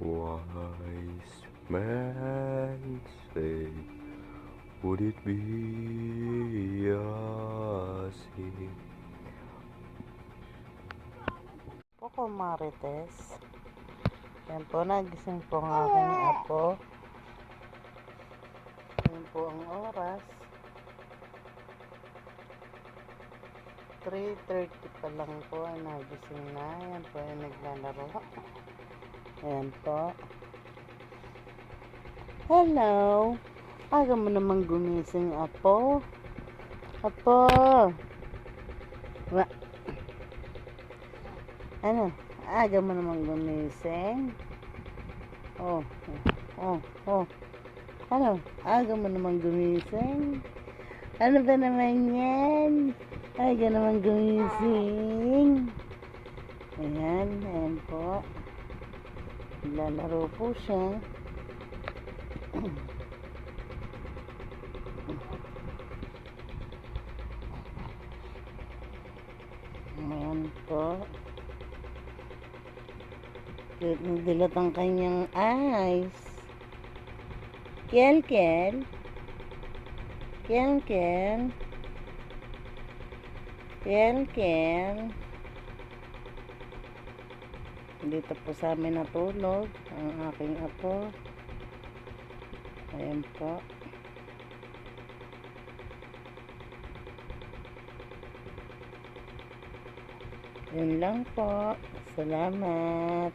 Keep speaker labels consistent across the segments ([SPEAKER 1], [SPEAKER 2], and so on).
[SPEAKER 1] Wise man say, would it be a sin?
[SPEAKER 2] Poco Marites. Yan po, nagising po ang aking apo. Yan po ang oras. 3:30 pa lang po ay nagising na. Yan po ay naglalaro. Yan po. Hello. Aga mo naman gumising, apo. Apo. Ano? Aga mo naman gumising. Oh. Ano? Aga mo naman gumising. Ano ba naman yan? Aga naman gumising. Ayan po. Lalaro po siya. Ayan po. Nagdilat ang kanyang eyes. Kel. Dito po sa amin natulog ang aking apo. Ayan po. Yun lang po. Salamat.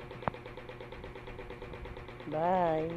[SPEAKER 2] Bye.